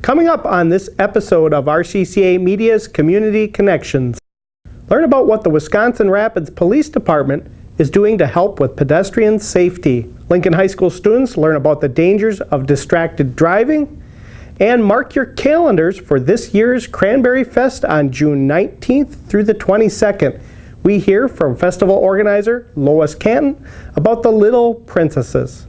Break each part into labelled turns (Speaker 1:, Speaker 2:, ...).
Speaker 1: Coming up on this episode of RCCA Media's Community Connections, learn about what the Wisconsin Rapids Police Department is doing to help with pedestrian safety. Lincoln High School students learn about the dangers of distracted driving, and mark your calendars for this year's Cranberry Fest on June 19th through the 22nd. We hear from festival organizer Lois Canton about the Little Princesses.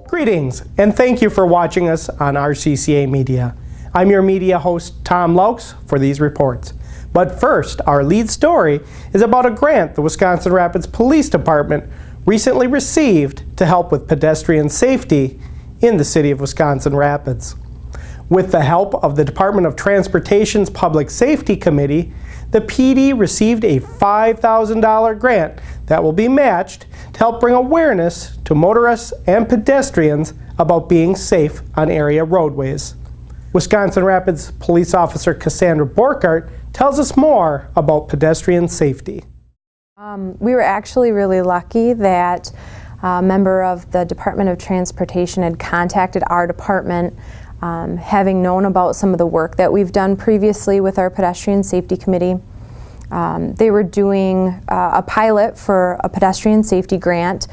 Speaker 1: Greetings, and thank you for watching us on RCCA Media. I'm your media host, Tom Laux, for these reports. But first, our lead story is about a grant the Wisconsin Rapids Police Department recently received to help with pedestrian safety in the city of Wisconsin Rapids. With the help of the Department of Transportation's Public Safety Committee, the PD received a $5,000 grant that will be matched to help bring awareness to motorists and pedestrians about being safe on area roadways. Wisconsin Rapids Police Officer Cassandra Borkart tells us more about pedestrian safety.
Speaker 2: We were actually really lucky that a member of the Department of Transportation had contacted our department, having known about some of the work that we've done previously with our Pedestrian Safety Committee. They were doing a pilot for a pedestrian safety grant,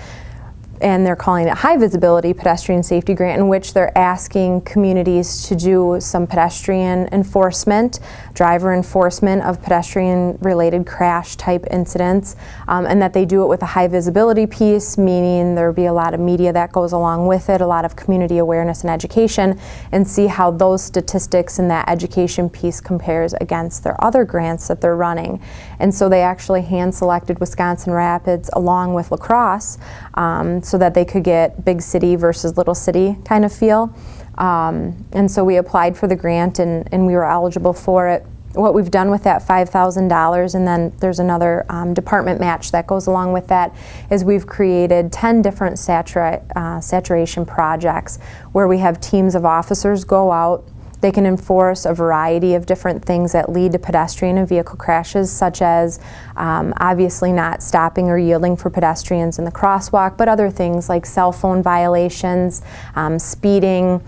Speaker 2: and they're calling it High Visibility Pedestrian Safety Grant, in which they're asking communities to do some pedestrian enforcement, driver enforcement of pedestrian-related crash type incidents, and that they do it with a high visibility piece, meaning there'll be a lot of media that goes along with it, a lot of community awareness and education, and see how those statistics and that education piece compares against their other grants that they're running. And so they actually hand-selected Wisconsin Rapids along with La Crosse, so that they could get big city versus little city kind of feel. And so we applied for the grant and we were eligible for it. What we've done with that $5,000, and then there's another department match that goes along with that, is we've created 10 different saturation projects where we have teams of officers go out. They can enforce a variety of different things that lead to pedestrian and vehicle crashes, such as obviously not stopping or yielding for pedestrians in the crosswalk, but other things like cell phone violations, speeding,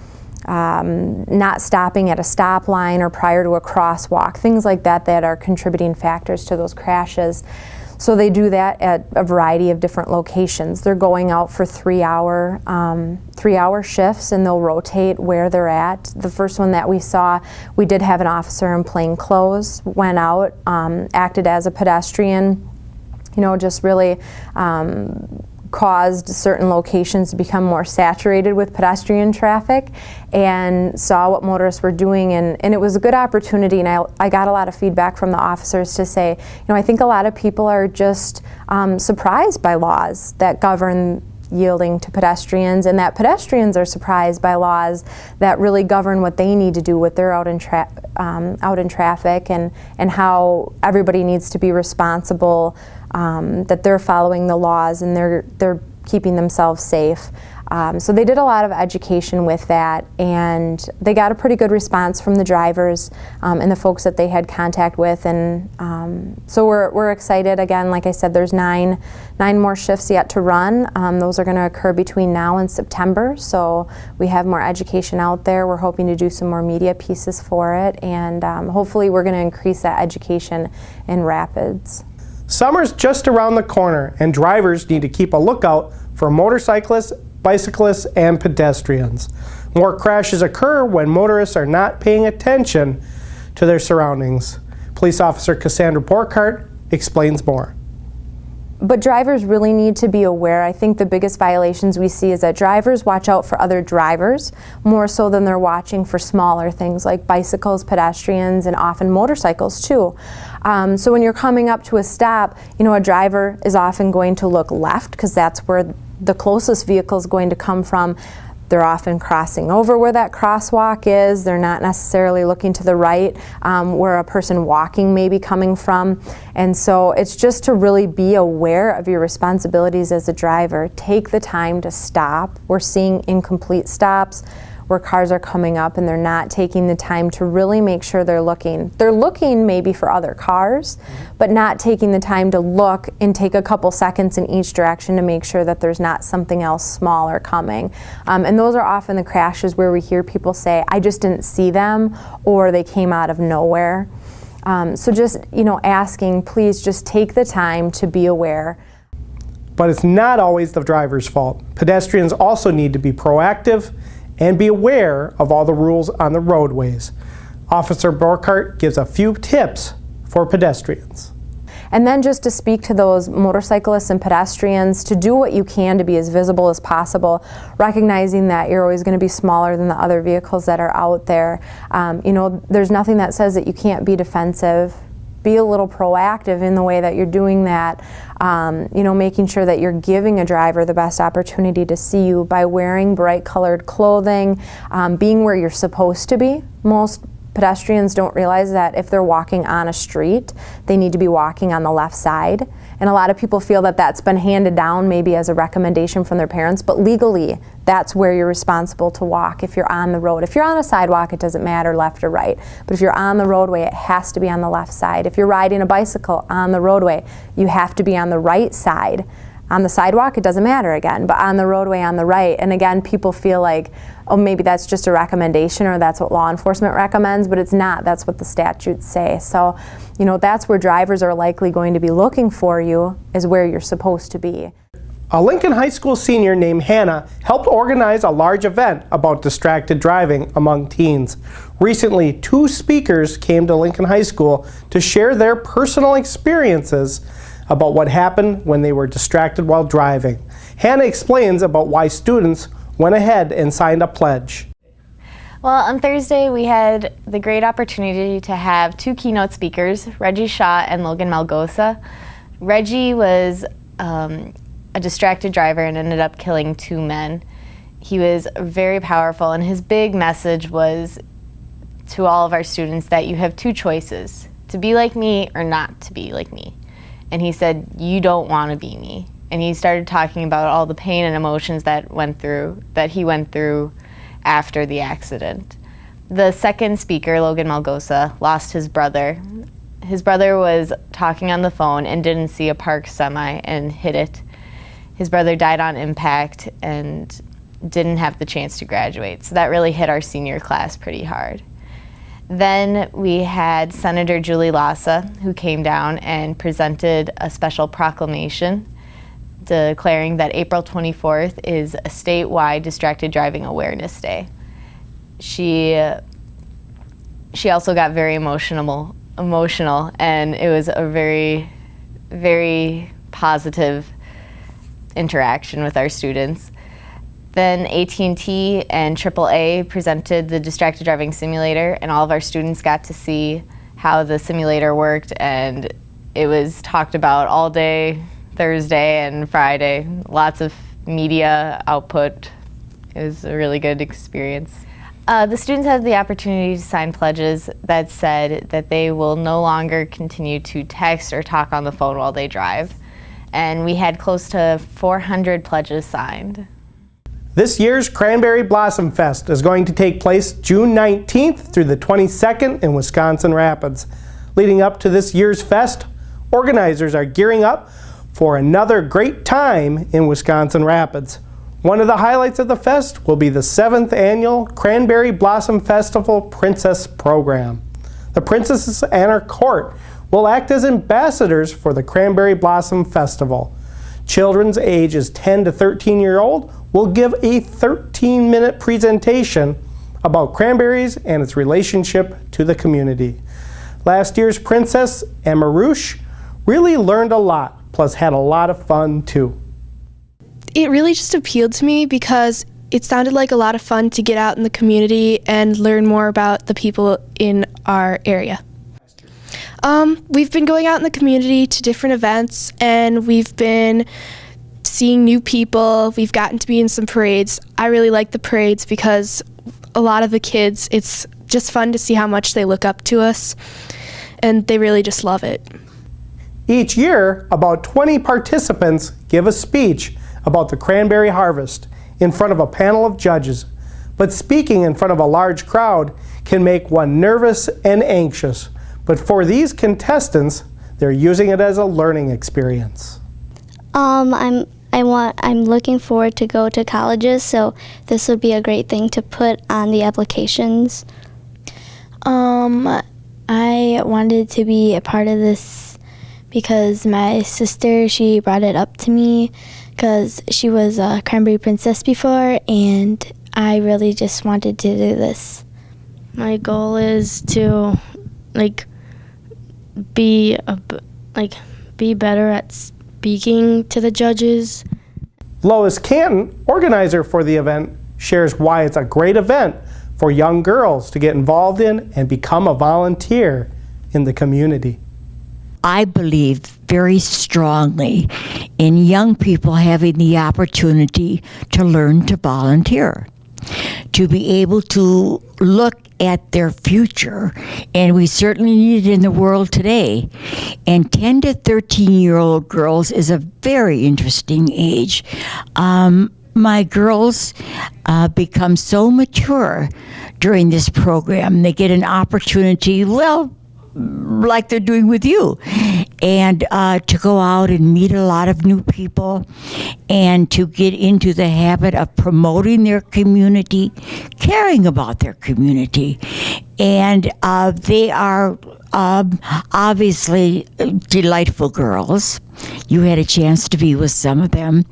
Speaker 2: not stopping at a stop line or prior to a crosswalk, things like that that are contributing factors to those crashes. So they do that at a variety of different locations. They're going out for 3-hour shifts, and they'll rotate where they're at. The first one that we saw, we did have an officer in plain clothes, went out, acted as a pedestrian, just really caused certain locations to become more saturated with pedestrian traffic, and saw what motorists were doing, and it was a good opportunity. And I got a lot of feedback from the officers to say, I think a lot of people are just surprised by laws that govern yielding to pedestrians, and that pedestrians are surprised by laws that really govern what they need to do with their out in traffic, and how everybody needs to be responsible, that they're following the laws and they're keeping themselves safe. So they did a lot of education with that, and they got a pretty good response from the drivers and the folks that they had contact with, and so we're excited. Again, like I said, there's nine more shifts yet to run. Those are going to occur between now and September, so we have more education out there. We're hoping to do some more media pieces for it, and hopefully we're going to increase that education in Rapids.
Speaker 1: Summer's just around the corner, and drivers need to keep a lookout for motorcyclists, bicyclists, and pedestrians. More crashes occur when motorists are not paying attention to their surroundings. Police Officer Cassandra Borkart explains more.
Speaker 2: But drivers really need to be aware. I think the biggest violations we see is that drivers watch out for other drivers more so than they're watching for smaller things like bicycles, pedestrians, and often motorcycles too. So when you're coming up to a stop, a driver is often going to look left because that's where the closest vehicle is going to come from. They're often crossing over where that crosswalk is. They're not necessarily looking to the right where a person walking may be coming from. And so it's just to really be aware of your responsibilities as a driver. Take the time to stop. We're seeing incomplete stops where cars are coming up and they're not taking the time to really make sure they're looking. They're looking maybe for other cars, but not taking the time to look and take a couple seconds in each direction to make sure that there's not something else smaller coming. And those are often the crashes where we hear people say, I just didn't see them, or they came out of nowhere. So just, asking, please just take the time to be aware.
Speaker 1: But it's not always the driver's fault. Pedestrians also need to be proactive and be aware of all the rules on the roadways. Officer Burkhart gives a few tips for pedestrians.
Speaker 2: And then just to speak to those motorcyclists and pedestrians, to do what you can to be as visible as possible, recognizing that you're always going to be smaller than the other vehicles that are out there. There's nothing that says that you can't be defensive. Be a little proactive in the way that you're doing that, making sure that you're giving a driver the best opportunity to see you by wearing bright colored clothing, being where you're supposed to be. Most pedestrians don't realize that if they're walking on a street, they need to be walking on the left side. And a lot of people feel that that's been handed down maybe as a recommendation from their parents, but legally, that's where you're responsible to walk if you're on the road. If you're on a sidewalk, it doesn't matter left or right. But if you're on the roadway, it has to be on the left side. If you're riding a bicycle on the roadway, you have to be on the right side. On the sidewalk, it doesn't matter again, but on the roadway, on the right. And again, people feel like, oh, maybe that's just a recommendation or that's what law enforcement recommends, but it's not. That's what the statutes say. So, that's where drivers are likely going to be looking for you, is where you're supposed to be.
Speaker 1: A Lincoln High School senior named Hannah helped organize a large event about distracted driving among teens. Recently, 2 speakers came to Lincoln High School to share their personal experiences about what happened when they were distracted while driving. Hannah explains about why students went ahead and signed a pledge.
Speaker 3: Well, on Thursday we had the great opportunity to have 2 keynote speakers, Reggie Shaw and Logan Malgosa. Reggie was a distracted driver and ended up killing 2 men. He was very powerful, and his big message was to all of our students that you have 2 choices, to be like me or not to be like me. And he said, you don't want to be me. And he started talking about all the pain and emotions that he went through after the accident. The second speaker, Logan Malgosa, lost his brother. His brother was talking on the phone and didn't see a parked semi and hit it. His brother died on impact and didn't have the chance to graduate. So that really hit our senior class pretty hard. Then we had Senator Julie Lassa, who came down and presented a special proclamation declaring that April 24th is a statewide Distracted Driving Awareness Day. She also got very emotional, and it was a very, very positive interaction with our students. Then AT&T and AAA presented the Distracted Driving Simulator, and all of our students got to see how the simulator worked, and it was talked about all day Thursday and Friday. Lots of media output. It was a really good experience. The students had the opportunity to sign pledges that said that they will no longer continue to text or talk on the phone while they drive, and we had close to 400 pledges signed.
Speaker 1: This year's Cranberry Blossom Fest is going to take place June 19th through the 22nd in Wisconsin Rapids. Leading up to this year's fest, organizers are gearing up for another great time in Wisconsin Rapids. One of the highlights of the fest will be the 7th annual Cranberry Blossom Festival Princess Program. The princesses and her court will act as ambassadors for the Cranberry Blossom Festival. Children's ages 10 to 13-year-old will give a 13-minute presentation about cranberries and its relationship to the community. Last year's princess, Amarouche, really learned a lot, plus had a lot of fun too.
Speaker 4: It really just appealed to me because it sounded like a lot of fun to get out in the community and learn more about the people in our area. We've been going out in the community to different events, and we've been seeing new people. We've gotten to be in some parades. I really like the parades because a lot of the kids, it's just fun to see how much they look up to us, and they really just love it.
Speaker 1: Each year, about 20 participants give a speech about the cranberry harvest in front of a panel of judges. But speaking in front of a large crowd can make one nervous and anxious. But for these contestants, they're using it as a learning experience.
Speaker 5: I'm looking forward to go to colleges, so this would be a great thing to put on the applications.
Speaker 6: I wanted to be a part of this because my sister, she brought it up to me because she was a Cranberry Princess before, and I really just wanted to do this.
Speaker 7: My goal is to be better at speaking to the judges.
Speaker 1: Lois Canton, organizer for the event, shares why it's a great event for young girls to get involved in and become a volunteer in the community.
Speaker 8: I believe very strongly in young people having the opportunity to learn to volunteer, to be able to look at their future, and we certainly need it in the world today. And 10 to 13-year-old girls is a very interesting age. My girls become so mature during this program. They get an opportunity, well, like they're doing with you, and to go out and meet a lot of new people and to get into the habit of promoting their community, caring about their community. And they are obviously delightful girls. You had a chance to be with some of them,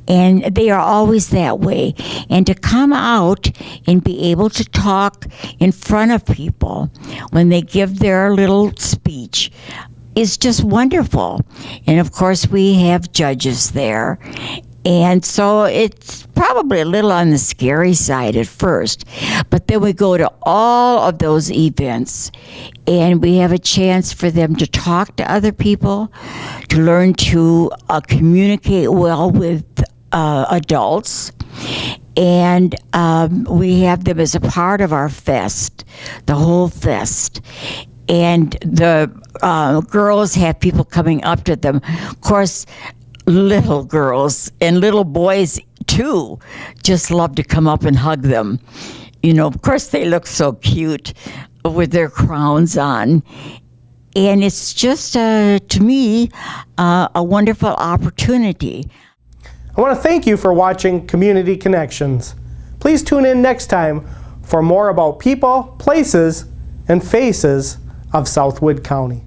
Speaker 8: and they are always that way. And to come out and be able to talk in front of people when they give their little speech is just wonderful. And of course, we have judges there. And so it's probably a little on the scary side at first, but then we go to all of those events and we have a chance for them to talk to other people, to learn to communicate well with adults, and we have them as a part of our fest, the whole fest. And the girls have people coming up to them. Of course, little girls and little boys too just love to come up and hug them. You know, of course they look so cute with their crowns on. And it's just, to me, a wonderful opportunity.
Speaker 1: I want to thank you for watching Community Connections. Please tune in next time for more about people, places, and faces of Southwood County.